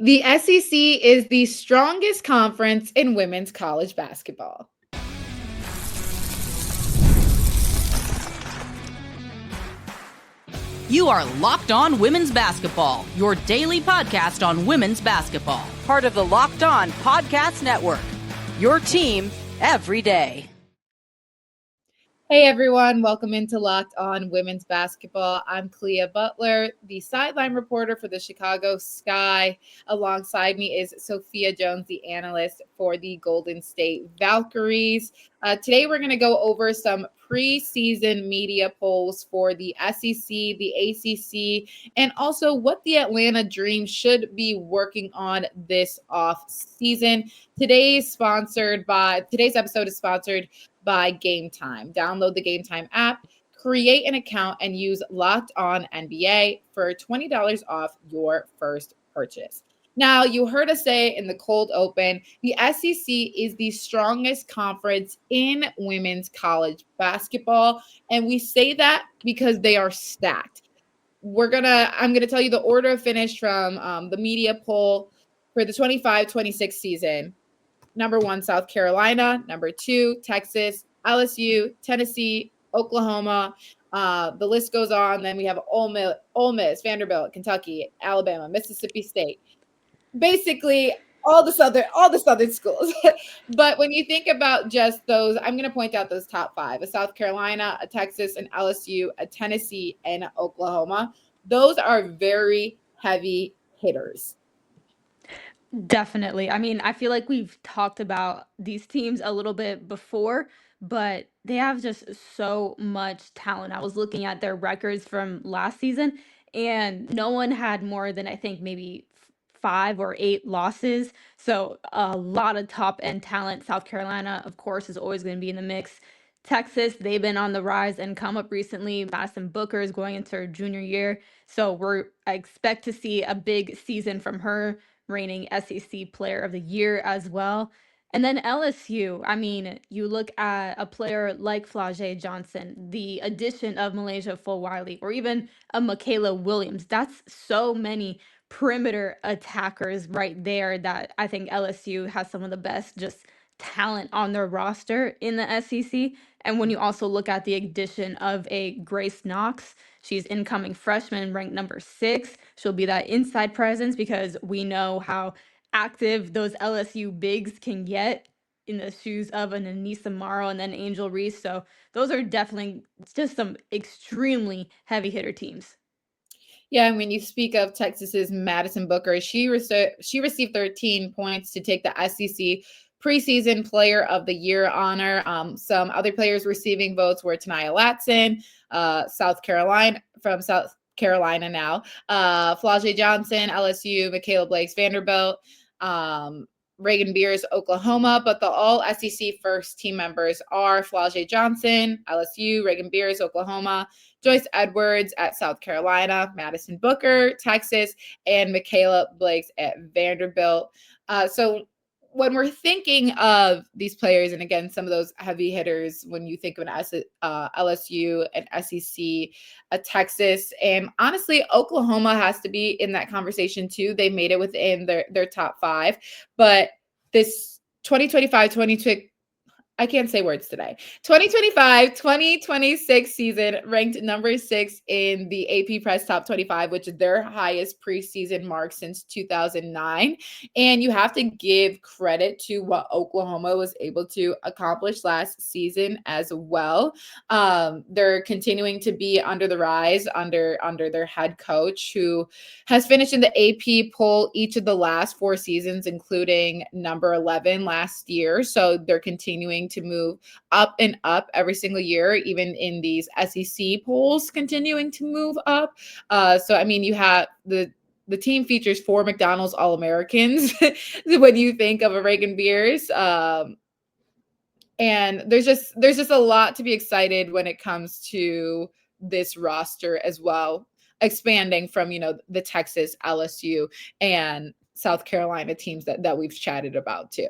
The SEC is the strongest conference in women's college basketball. You are Locked On Women's Basketball, your daily podcast on women's basketball. Part of the Locked On Podcast Network, your team every day. Hey everyone, welcome into Locked On Women's Basketball. I'm Clea Butler, the sideline reporter for the Chicago Sky. Alongside me is Sophia Jones, the analyst for the Golden State Valkyries. Today we're going to go over some preseason media polls for the SEC, the ACC, and also what the Atlanta Dream should be working on this off season. Today's episode is sponsored by Gametime. Download the Gametime app, create an account, and use Locked On NBA for $20 off your first purchase. Now, you heard us say in the cold open, the SEC is the strongest conference in women's college basketball, and we say that because they are stacked. I'm gonna tell you the order of finish from the media poll for the 25-26 season. Number 1, South Carolina. Number 2, Texas, LSU, Tennessee, Oklahoma. The list goes on. Then we have Ole Miss, Vanderbilt, Kentucky, Alabama, Mississippi State. Basically, all the southern schools. But when you think about just those, I'm going to point out those top 5: a South Carolina, a Texas, an LSU, a Tennessee, and Oklahoma. Those are very heavy hitters. Definitely. I mean, I feel like we've talked about these teams a little bit before, but they have just so much talent. I was looking at their records from last season, and no one had more than I think maybe 5 or 8 losses. So a lot of top end talent. South Carolina, of course, is always going to be in the mix. Texas, they've been on the rise and come up recently. Madison Booker is going into her junior year. So I expect to see a big season from her, reigning SEC Player of the Year as well. And then LSU, I mean, you look at a player like Flau'Jae Johnson, the addition of Malaysia Fulwiley, or even a Michaela Williams. That's so many perimeter attackers right there that I think LSU has some of the best just talent on their roster in the SEC. And when you also look at the addition of a Grace Knox, she's incoming freshman, ranked number 6. She'll be that inside presence because we know how active those LSU bigs can get in the shoes of an Anissa Morrow and then Angel Reese. So those are definitely just some extremely heavy hitter teams. Yeah, and when you speak of Texas's Madison Booker, she received 13 points to take the SEC Preseason Player of the Year honor. Some other players receiving votes were Tania Latson, South Carolina now, Flau'Jae Johnson, LSU, Michaela Blakes, Vanderbilt, Reagan Beers, Oklahoma, but the all SEC first team members are Flau'Jae Johnson, LSU, Reagan Beers, Oklahoma, Joyce Edwards at South Carolina, Madison Booker, Texas, and Michaela Blakes at Vanderbilt. So when we're thinking of these players, and again, some of those heavy hitters, when you think of an LSU, an SEC, a Texas, and honestly, Oklahoma has to be in that conversation too. They made it within their top 5, but this 2025-2026 I can't say words today. 2025-2026 season ranked number 6 in the AP Press Top 25, which is their highest preseason mark since 2009. And you have to give credit to what Oklahoma was able to accomplish last season as well. They're continuing to be under the rise under their head coach, who has finished in the AP poll each of the last 4 seasons, including number 11 last year. So they're continuing to move up and up every single year, even in these SEC polls, continuing to move up. So, I mean, you have the team features 4 McDonald's All-Americans when you think of a Reagan Beers. And there's just a lot to be excited when it comes to this roster as well, expanding from, the Texas, LSU, and South Carolina teams that we've chatted about too.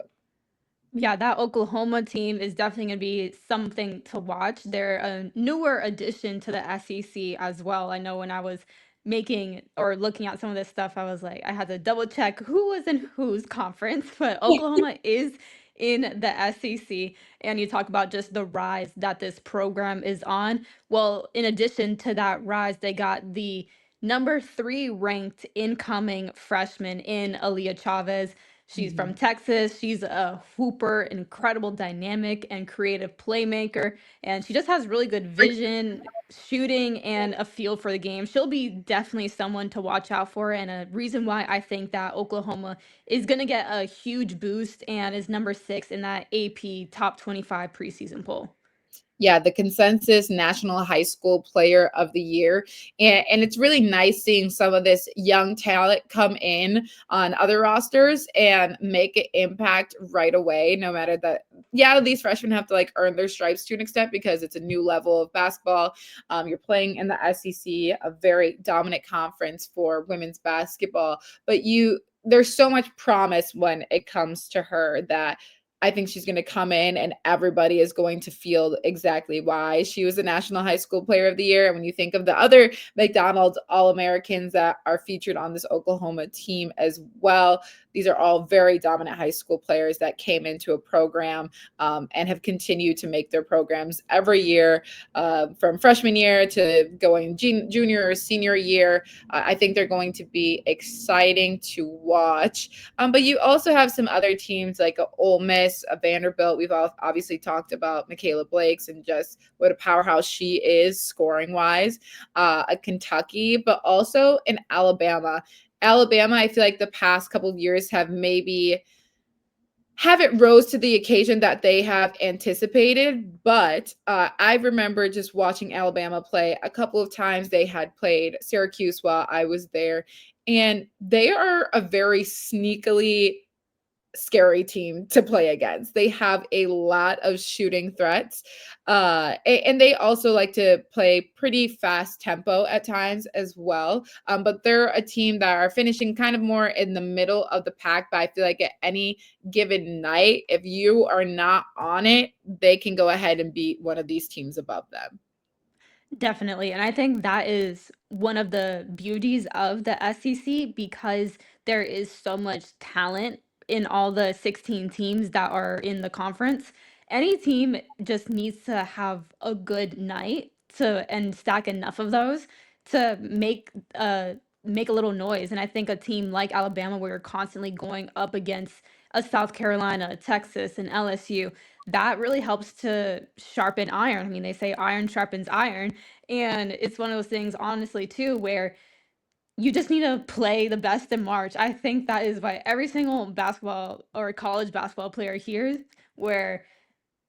Yeah, that Oklahoma team is definitely going to be something to watch. They're a newer addition to the SEC as well. I know when I was making or looking at some of this stuff, I was like, I had to double check who was in whose conference, but Oklahoma is in the SEC. And you talk about just the rise that this program is on. Well, in addition to that rise, they got the number 3 ranked incoming freshman in Aaliyah Chavez. She's from Texas. She's a hooper, incredible dynamic and creative playmaker. And she just has really good vision, shooting, and a feel for the game. She'll be definitely someone to watch out for, and a reason why I think that Oklahoma is going to get a huge boost and is number 6 in that AP top 25 preseason poll. Yeah, the consensus National High School Player of the Year. And it's really nice seeing some of this young talent come in on other rosters and make an impact right away, no matter that. Yeah, these freshmen have to like earn their stripes to an extent because it's a new level of basketball. You're playing in the SEC, a very dominant conference for women's basketball, but there's so much promise when it comes to her that I think she's going to come in and everybody is going to feel exactly why she was the National High School Player of the Year. And when you think of the other McDonald's All-Americans that are featured on this Oklahoma team as well, these are all very dominant high school players that came into a program and have continued to make their programs every year from freshman year to going junior or senior year. I think they're going to be exciting to watch. But you also have some other teams like Ole Miss, a Vanderbilt. We've obviously talked about Michaela Blakes and just what a powerhouse she is scoring wise, a Kentucky, but also in Alabama. Alabama, I feel like the past couple of years haven't rose to the occasion that they have anticipated, but I remember just watching Alabama play a couple of times. They had played Syracuse while I was there, and they are a very sneakily scary team to play against. They have a lot of shooting threats, and they also like to play pretty fast tempo at times as well. But they're a team that are finishing kind of more in the middle of the pack. But I feel like at any given night, if you are not on it, they can go ahead and beat one of these teams above them. Definitely. And I think that is one of the beauties of the SEC because there is so much talent in all the 16 teams that are in the conference. Any team just needs to have a good night to and stack enough of those to make a little noise. And I think a team like Alabama, where you're constantly going up against a South Carolina, Texas, and LSU, that really helps to sharpen iron. I mean, they say iron sharpens iron. And it's one of those things, honestly, too, where you just need to play the best in March. I think that is why every single basketball or college basketball player here, where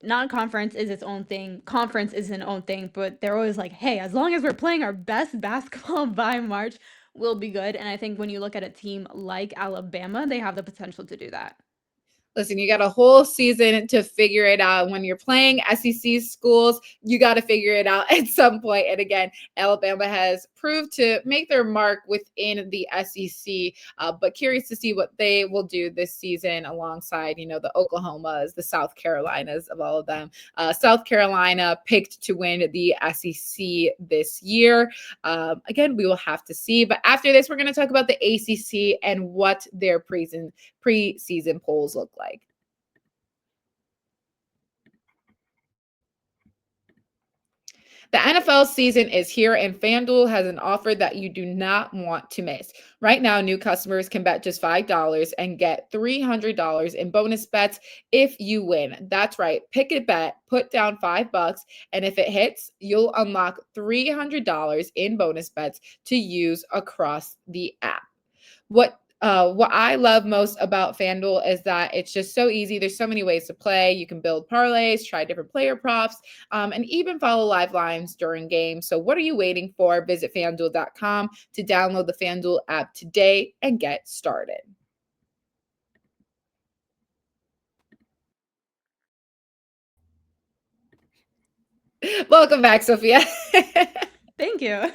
non-conference is its own thing, conference is its own thing, but they're always like, hey, as long as we're playing our best basketball by March, we'll be good. And I think when you look at a team like Alabama, they have the potential to do that. Listen, you got a whole season to figure it out. When you're playing SEC schools, you got to figure it out at some point. And again, Alabama has proved to make their mark within the SEC, but curious to see what they will do this season alongside, the Oklahomas, the South Carolinas of all of them. South Carolina picked to win the SEC this year. Again, we will have to see. But after this, we're going to talk about the ACC and what their preseason polls look like. The NFL season is here, and FanDuel has an offer that you do not want to miss. Right now, new customers can bet just $5 and get $300 in bonus bets if you win. That's right. Pick a bet, put down $5, and if it hits, you'll unlock $300 in bonus bets to use across the app. What I love most about FanDuel is that it's just so easy. There's so many ways to play. You can build parlays, try different player props, and even follow live lines during games. So what are you waiting for? Visit FanDuel.com to download the FanDuel app today and get started. Welcome back, Sophia. Thank you.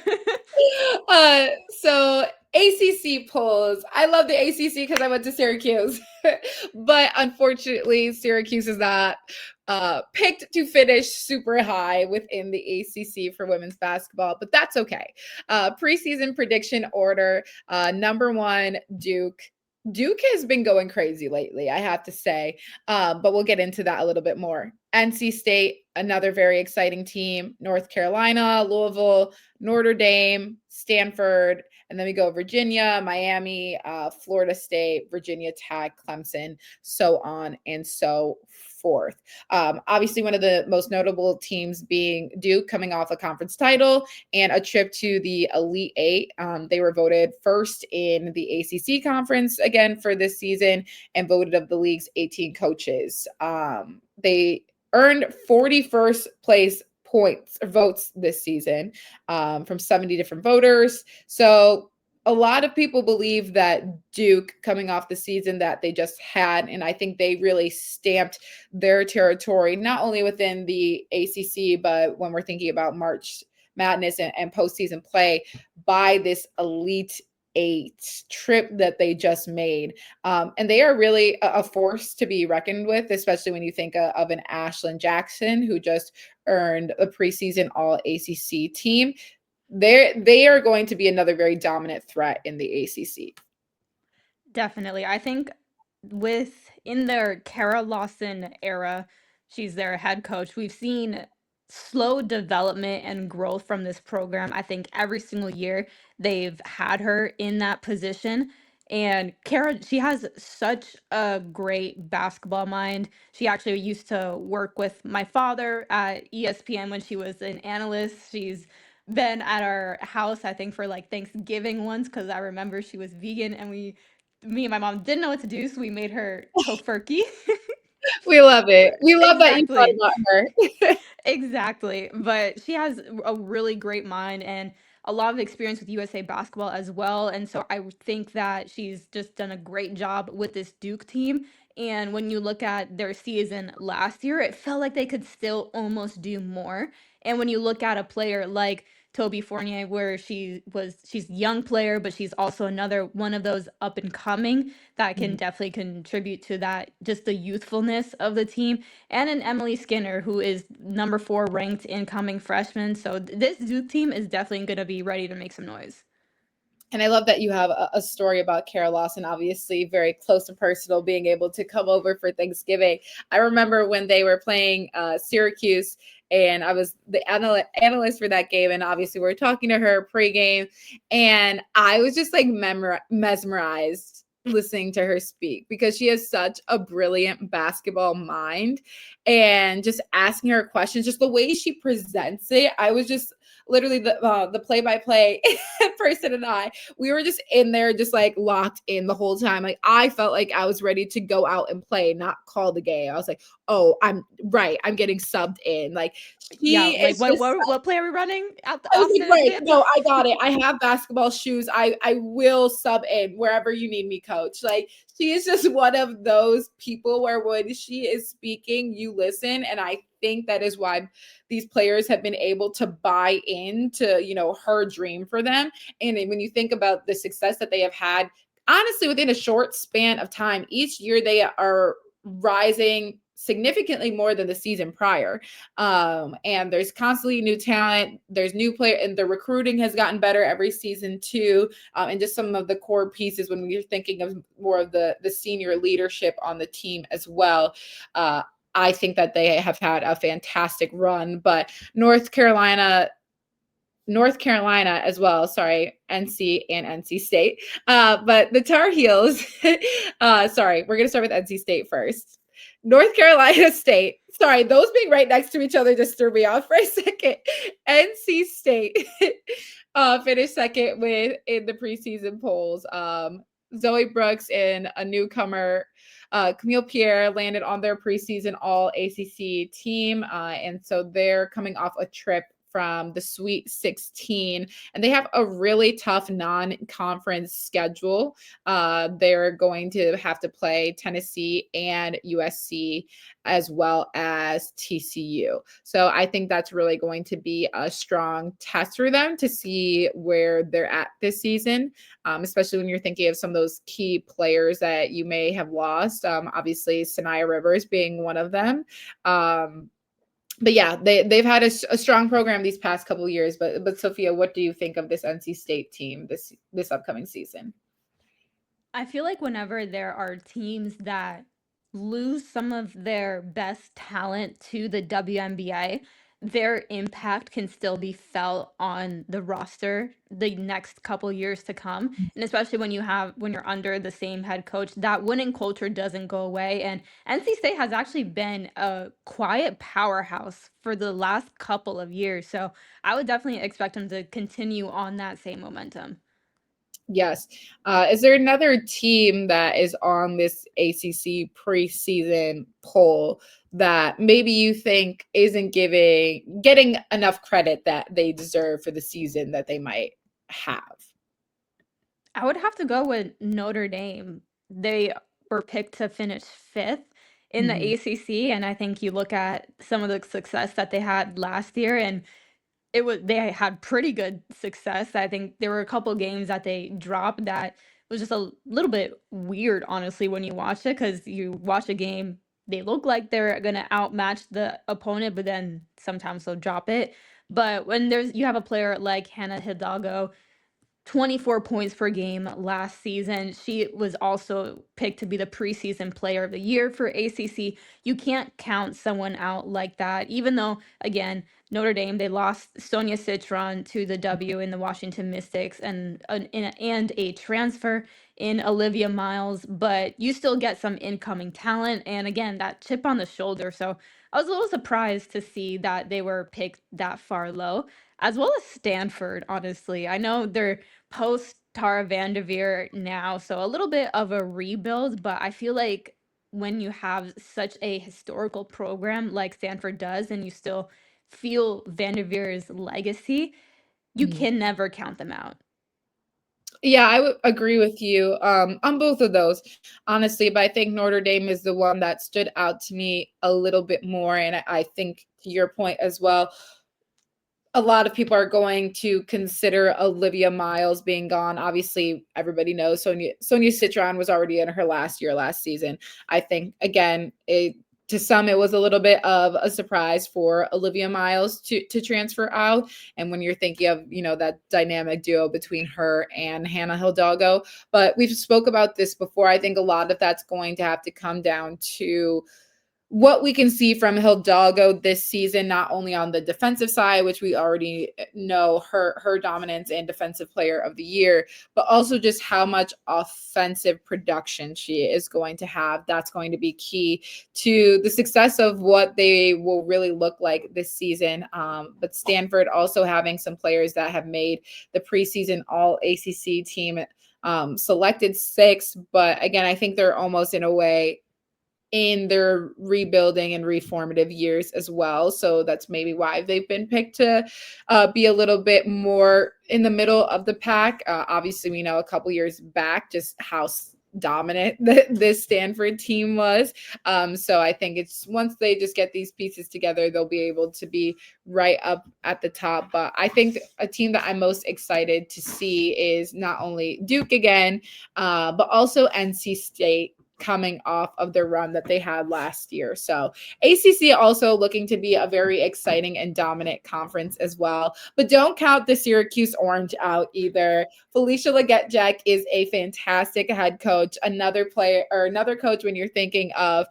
So ACC polls. I love the ACC because I went to Syracuse, but unfortunately, Syracuse is not picked to finish super high within the ACC for women's basketball, but that's okay. Preseason prediction order, number 1, Duke. Duke has been going crazy lately, I have to say, but we'll get into that a little bit more. NC State, another very exciting team. North Carolina, Louisville, Notre Dame, Stanford, and then we go Virginia, Miami, Florida State, Virginia Tech, Clemson, so on and so forth. Obviously, one of the most notable teams being Duke, coming off a conference title and a trip to the Elite Eight. They were voted first in the ACC conference again for this season and voted of the league's 18 coaches. They earned 41st place points or votes this season from 70 different voters. So a lot of people believe that Duke, coming off the season that they just had, and I think they really stamped their territory, not only within the ACC, but when we're thinking about March Madness and postseason play, by this Elite Eight trip that they just made. And they are really a force to be reckoned with, especially when you think of an Ashlyn Jackson, who just earned a preseason All ACC team. They are going to be another very dominant threat in the ACC. Definitely. I think in their Kara Lawson era, she's their head coach. We've seen slow development and growth from this program. I think every single year they've had her in that position. And Kara, she has such a great basketball mind. She actually used to work with my father at ESPN when she was an analyst. She's been at our house, I think, for like Thanksgiving once, because I remember she was vegan and me and my mom didn't know what to do, so we made her tofurkey. We love it. We love that you thought Exactly. about her. Exactly. But she has a really great mind and a lot of experience with USA basketball as well. And so I think that she's just done a great job with this Duke team. And when you look at their season last year, it felt like they could still almost do more. And when you look at a player like Toby Fournier, where she's a young player, but she's also another one of those up and coming that can definitely contribute to that, just the youthfulness of the team. And an Emilee Skinner, who is number 4 ranked incoming freshman. So this Duke team is definitely going to be ready to make some noise. And I love that you have a story about Kara Lawson, obviously very close and personal, being able to come over for Thanksgiving. I remember when they were playing Syracuse, and I was the analyst for that game. And obviously we were talking to her pregame, and I was just like mesmerized listening to her speak, because she has such a brilliant basketball mind, and just asking her questions, just the way she presents it. I was just literally the play-by-play person, and we were just in there, just like locked in the whole time. Like, I felt like I was ready to go out and play, not call the game. I was like, oh, I'm getting subbed in. Like, Yeah, she like is just, what play are we running out the I was opposite like, of the right, dance? no, I got it. I have basketball shoes. I will sub in wherever you need me, coach. Like, she is just one of those people where when she is speaking, you listen. And I think that is why these players have been able to buy into, her dream for them. And when you think about the success that they have had, honestly, within a short span of time, each year they are rising significantly more than the season prior. And there's constantly new talent. There's new player, and the recruiting has gotten better every season too. And just some of the core pieces when we're thinking of more of the senior leadership on the team as well. I think that they have had a fantastic run, but North Carolina as well. Sorry, NC and NC State. But the Tar Heels, sorry, we're going to start with NC State first. North Carolina State. Sorry, those being right next to each other just threw me off for a second. NC State finished second in the preseason polls. Zoe Brooks and a newcomer, Khamil Pierre, landed on their preseason All ACC team. And so they're coming off a trip from the Sweet 16, and they have a really tough non-conference schedule. They're going to have to play Tennessee and USC as well as TCU. So I think that's really going to be a strong test for them to see where they're at this season, especially when you're thinking of some of those key players that you may have lost. Obviously, Sanaya Rivers being one of them. But yeah, they've had a strong program these past couple of years. But Sophia, what do you think of this NC State team this upcoming season? I feel like whenever there are teams that lose some of their best talent to the WNBA, their impact can still be felt on the roster the next couple years to come. And especially when you're under the same head coach, that winning culture doesn't go away. And NC State has actually been a quiet powerhouse for the last couple of years. So I would definitely expect them to continue on that same momentum. Yes. Is there another team that is on this ACC preseason poll that maybe you think isn't getting enough credit that they deserve for the season that they might have? I would have to go with Notre Dame. They were picked to finish 5th in the Mhm. ACC, and I think you look at some of the success that they had last year, and they had pretty good success. I think there were a couple games that they dropped that was just a little bit weird, honestly, when you watch it, because you watch a game, they look like they're gonna outmatch the opponent, but then sometimes they'll drop it. But when you have a player like Hannah Hidalgo 24 points per game last season. She was also picked to be the preseason player of the year for ACC. You can't count someone out like that, even though, again, Notre Dame, they lost Sonia Citron to the W in the Washington Mystics and a transfer in Olivia Miles, but you still get some incoming talent. And again, that chip on the shoulder. So I was a little surprised to see that they were picked that far low, as well as Stanford, honestly. I know they're post Tara Vanderveer now, so a little bit of a rebuild, but I feel like when you have such a historical program like Stanford does and you still feel Vanderveer's legacy, you Mhm. can never count them out. Yeah, I would agree with you on both of those, honestly. But I think Notre Dame is the one that stood out to me a little bit more. And I think to your point as well, a lot of people are going to consider Olivia Miles being gone. Obviously, everybody knows Sonia Citron was already in her last year last season. I think again, to some it was a little bit of a surprise for Olivia Miles to transfer out. And when you're thinking of that dynamic duo between her and Hannah Hidalgo, but we've spoke about this before. I think a lot of that's going to have to come down to what we can see from Hidalgo this season, not only on the defensive side, which we already know her dominance and defensive player of the year, but also just how much offensive production she is going to have. That's going to be key to the success of what they will really look like this season. But Stanford also having some players that have made the preseason All ACC team, selected 6. But again, I think they're almost in a way in their rebuilding and reformative years as well. So that's maybe why they've been picked to be a little bit more in the middle of the pack. Obviously, we know a couple years back just how dominant this Stanford team was. So I think it's once they just get these pieces together, they'll be able to be right up at the top. But I think a team that I'm most excited to see is not only Duke again, but also NC State, coming off of their run that they had last year. So ACC also looking to be a very exciting and dominant conference as well. But don't count the Syracuse Orange out either. Felicia Legette-Jack is a fantastic head coach. Another player or another coach when you're thinking of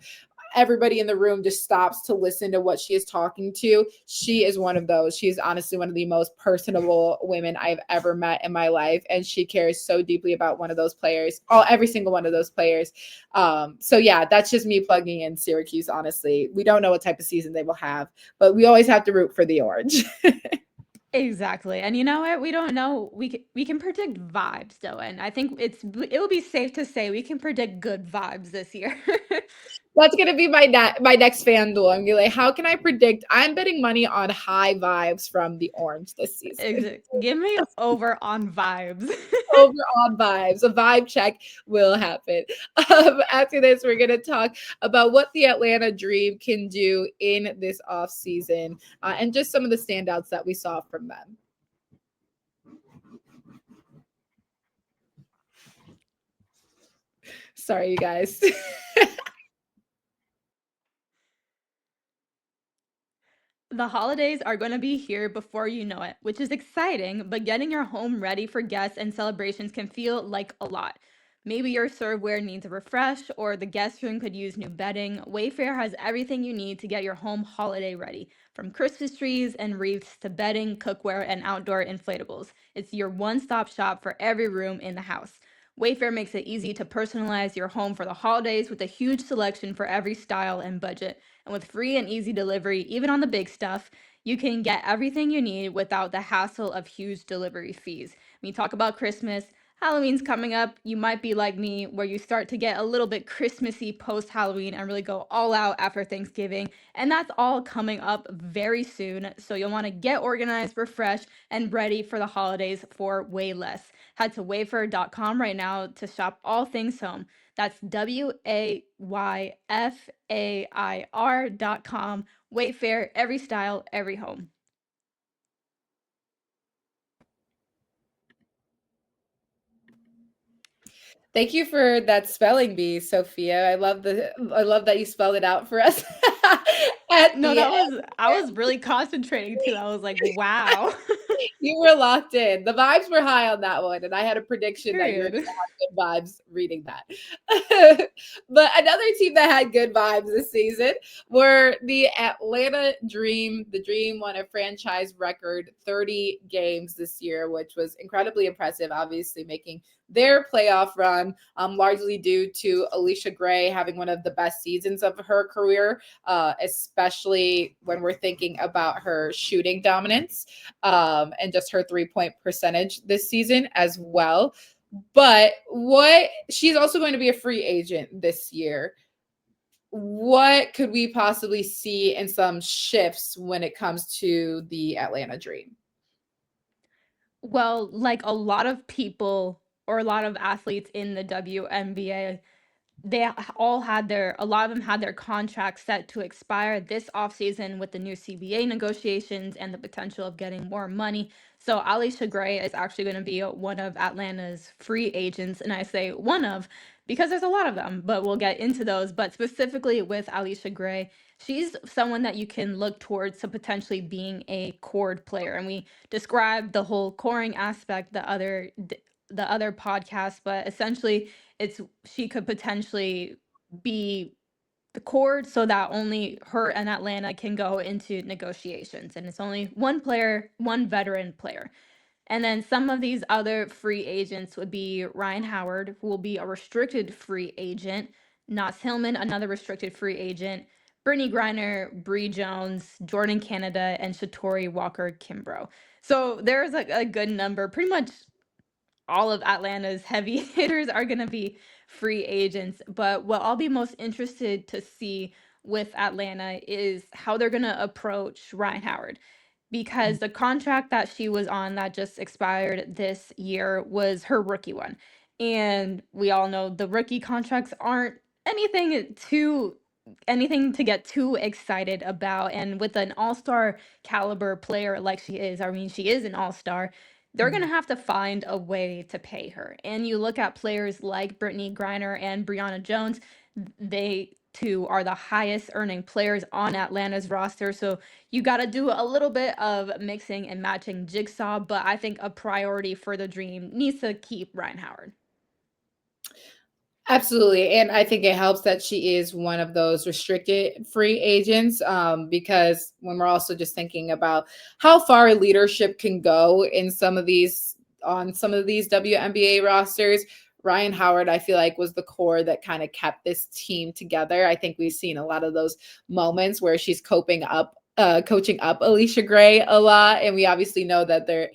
everybody in the room just stops to listen to what she is talking to. She is one of those. She's honestly one of the most personable women I've ever met in my life. And she cares so deeply about one of those players, every single one of those players. So yeah, that's just me plugging in Syracuse. Honestly, we don't know what type of season they will have, but we always have to root for the Orange. Exactly. And you know what? We don't know. We can predict vibes though, and I think it will be safe to say we can predict good vibes this year. That's gonna be my next FanDuel. I'm gonna be like, how can I predict? I'm betting money on high vibes from the Orange this season. Give me over on vibes. Over on vibes. A vibe check will happen. After this, we're going to talk about what the Atlanta Dream can do in this offseason and just some of the standouts that we saw from them. Sorry, you guys. The holidays are going to be here before you know it, which is exciting, but getting your home ready for guests and celebrations can feel like a lot. Maybe your serveware needs a refresh, or the guest room could use new bedding. Wayfair has everything you need to get your home holiday ready, from Christmas trees and wreaths to bedding, cookware, and outdoor inflatables. It's your one-stop shop for every room in the house. Wayfair makes it easy to personalize your home for the holidays with a huge selection for every style and budget. And with free and easy delivery, even on the big stuff, you can get everything you need without the hassle of huge delivery fees. When you talk about Christmas, Halloween's coming up. You might be like me, where you start to get a little bit Christmassy post Halloween and really go all out after Thanksgiving. And that's all coming up very soon. So you'll want to get organized, refreshed, and ready for the holidays for way less. Head to wayfair.com right now to shop all things home. That's WAYFAIR.com. Wayfair, every style, every home. Thank you for that spelling bee, Sophia. I love that you spelled it out for us. No, I was really concentrating too. I was like, wow. You were locked in. The vibes were high on that one, and I had a prediction that you're Period. going to have good vibes reading that. But another team that had good vibes this season were the Atlanta Dream. The Dream won a franchise record 30 games this year, which was incredibly impressive, obviously making their playoff run, largely due to Allisha Gray having one of the best seasons of her career, especially when we're thinking about her shooting dominance and just her 3-point percentage this season as well. But she's also going to be a free agent this year. What could we possibly see in some shifts when it comes to the Atlanta Dream? Well, like a lot of people or a lot of athletes in the WNBA, a lot of them had their contracts set to expire this offseason with the new CBA negotiations and the potential of getting more money. So Allisha Gray is actually going to be one of Atlanta's free agents. And I say one of because there's a lot of them, but we'll get into those. But specifically with Allisha Gray, she's someone that you can look towards to potentially being a chord player. And we described the whole coring aspect the other podcast, but essentially she could potentially be the chord so that only her and Atlanta can go into negotiations. And it's only one player, one veteran player. And then some of these other free agents would be Rhyne Howard, who will be a restricted free agent, Nas Hillmon, another restricted free agent, Brittany Griner, Bree Jones, Jordan Canada, and Shatori Walker Kimbrough. So there's a good number. Pretty much all of Atlanta's heavy hitters are going to be free agents. But what I'll be most interested to see with Atlanta is how they're going to approach Rhyne Howard. Because the contract that she was on that just expired this year was her rookie one. And we all know the rookie contracts aren't anything to get too excited about. And with an all-star caliber player like she is, I mean, she is an all-star, they're going to have to find a way to pay her. And you look at players like Brittany Griner and Brianna Jones, they too are the highest earning players on Atlanta's roster. So you got to do a little bit of mixing and matching jigsaw, but I think a priority for the Dream needs to keep Rhyne Howard. Absolutely. And I think it helps that she is one of those restricted free agents because when we're also just thinking about how far leadership can go in some of these WNBA rosters, Rhyne Howard, I feel like, was the core that kind of kept this team together. I think we've seen a lot of those moments where she's coping up coaching up Alicia Gray a lot, and we obviously know that they're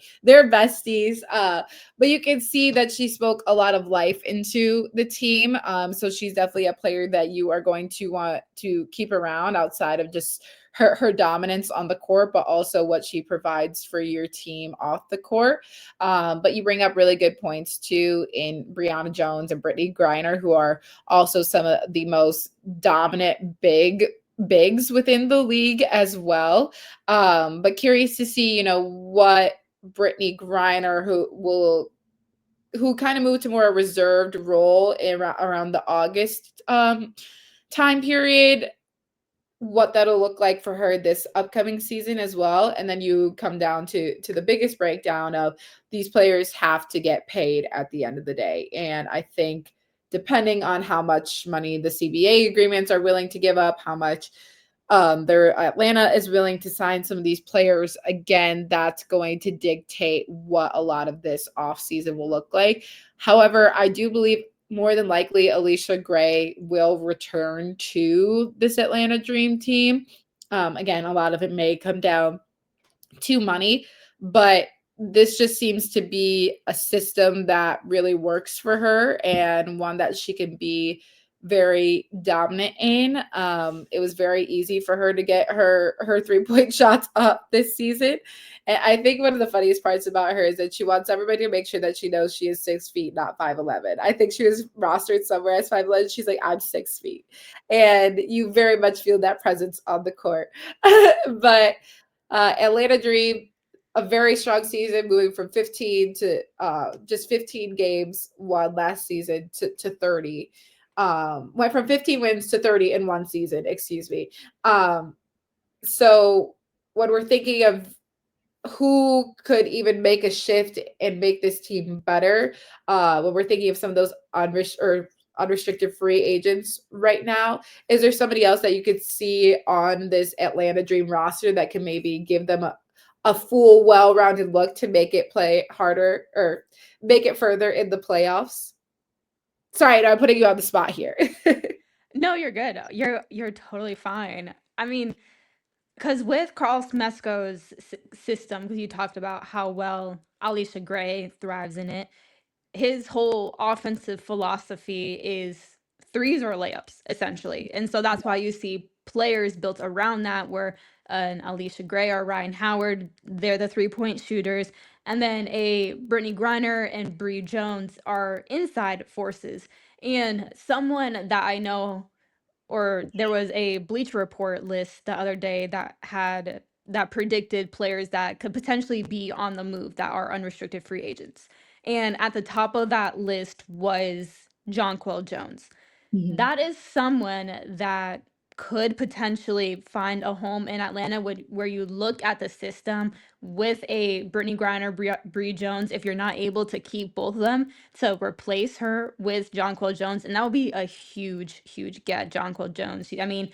besties. But you can see that she spoke a lot of life into the team. So she's definitely a player that you are going to want to keep around outside of just her dominance on the court, but also what she provides for your team off the court. But you bring up really good points too in Brianna Jones and Brittany Griner, who are also some of the most dominant bigs within the league as well. But curious to see, what Brittany Griner, who kind of moved to more a reserved role around the August time period, what that'll look like for her this upcoming season as well. And then you come down to the biggest breakdown of these players have to get paid at the end of the day. And I think depending on how much money the CBA agreements are willing to give up, how much their Atlanta is willing to sign some of these players, again, that's going to dictate what a lot of this offseason will look like. However, I do believe more than likely Alicia Gray will return to this Atlanta Dream team. Again, a lot of it may come down to money, but this just seems to be a system that really works for her and one that she can be very dominant in. It was very easy for her to get her 3-point shots up this season. And I think one of the funniest parts about her is that she wants everybody to make sure that she knows she is 6 feet, not 5'11". I think she was rostered somewhere as 5'11". She's like, I'm 6 feet. And you very much feel that presence on the court. But Atlanta Dream, a very strong season, moving from 15 to just 15 games won last season to 30. Went from 15 wins to 30 in one season, excuse me. So when we're thinking of who could even make a shift and make this team better, when we're thinking of some of those unrestricted free agents right now, is there somebody else that you could see on this Atlanta Dream roster that can maybe give them a full, well-rounded look to make it play harder or make it further in the playoffs? Sorry, I'm putting you on the spot here. No, you're good. You're totally fine. I mean, because with Carl Smesco's system, because you talked about how well Alicia Gray thrives in it, his whole offensive philosophy is threes or layups, essentially. And so that's why you see players built around that, where an Alicia Gray or Ryan Howard, they're the 3-point shooters. And then a Brittany Griner and Bree Jones are inside forces. And someone that I know, or there was a Bleacher Report list the other day that predicted players that could potentially be on the move that are unrestricted free agents. And at the top of that list was Jonquel Jones. Mhm. That is someone that could potentially find a home in Atlanta, where you look at the system with a Brittany Griner, Bree Jones, if you're not able to keep both of them, to replace her with Jonquel Jones. And that would be a huge, huge get, Jonquel Jones. I mean,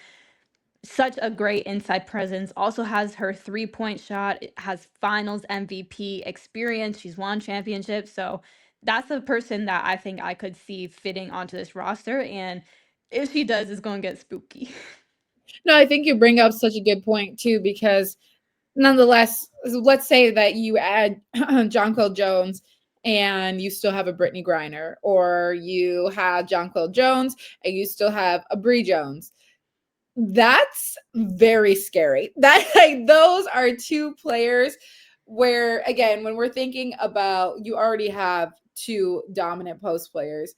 such a great inside presence, also has her 3-point shot, has finals MVP experience. She's won championships. So that's a person that I think I could see fitting onto this roster. And if she does, it's going to get spooky. No, I think you bring up such a good point too, because nonetheless, let's say that you add Jonquel Jones and you still have a Brittany Griner, or you have Jonquel Jones and you still have a Bree Jones. That's very scary. That, like, those are two players where, again, when we're thinking about, you already have two dominant post players,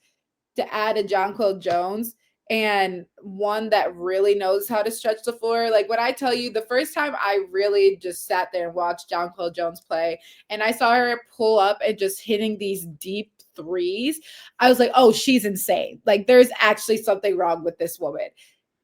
to add a Jonquel Jones and one that really knows how to stretch the floor. Like, when I tell you, the first time I really just sat there and watched Jonquel Jones play and I saw her pull up and just hitting these deep threes, I was like, oh, she's insane. Like, there's actually something wrong with this woman.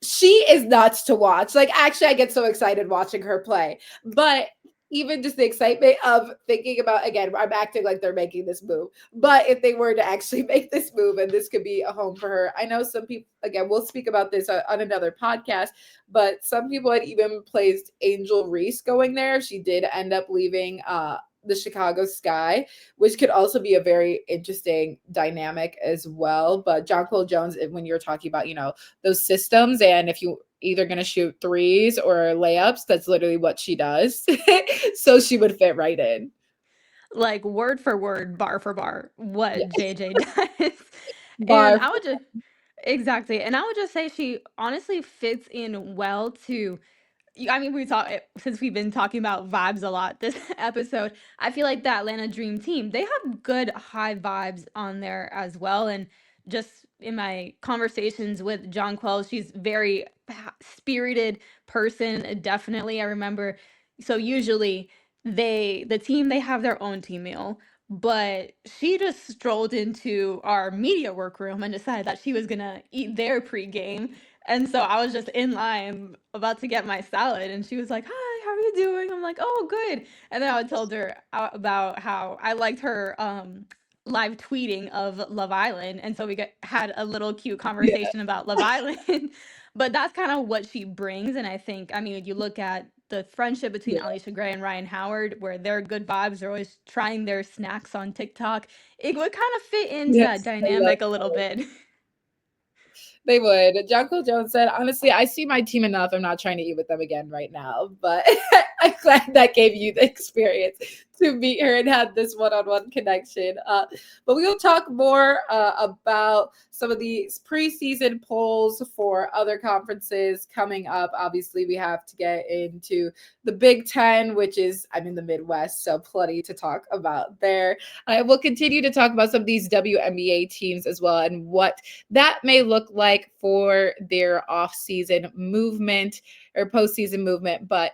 She is nuts to watch. Like, actually, I get so excited watching her play. But even just the excitement of thinking about, again, I'm acting like they're making this move, but if they were to actually make this move and this could be a home for her, I know some people, again, we'll speak about this on another podcast, but some people had even placed Angel Reese going there. She did end up leaving the Chicago Sky, which could also be a very interesting dynamic as well. But Jonquel Jones, when you're talking about, those systems, and if you either going to shoot threes or layups. That's literally what she does. So she would fit right in. Like word for word, bar for bar, what Yes. JJ does. And Bar. I would just exactly. And I would just say she honestly fits in well to I mean, we talk since we've been talking about vibes a lot this episode. I feel like the Atlanta Dream Team, they have good high vibes on there as well. And just in my conversations with John Quell, she's very spirited person. Definitely, I remember. So usually the team they have their own team meal, but she just strolled into our media workroom and decided that she was gonna eat their pregame, and so I was just in line about to get my salad, and she was like, "Hi, how are you doing?" I'm like, "Oh, good." And then I told her about how I liked her live tweeting of Love Island, and so had a little cute Yeah. conversation about Love Island. But that's kind of what she brings, and I think, I mean, you look at the friendship between Yeah. Alicia Gray and Ryan Howard, where they're good vibes, they're always trying their snacks on TikTok. It would kind of fit into that Yes. I love dynamic a little bit. They would. Jonquil Jones said, honestly, I see my team enough. I'm not trying to eat with them again right now. But I'm glad that gave you the experience to meet her and have this one-on-one connection. But we will talk more about some of these preseason polls for other conferences coming up. Obviously, we have to get into the Big Ten, which is, I'm in the Midwest, so plenty to talk about there. I will continue to talk about some of these WNBA teams as well and what that may look like for their off-season movement or postseason movement. But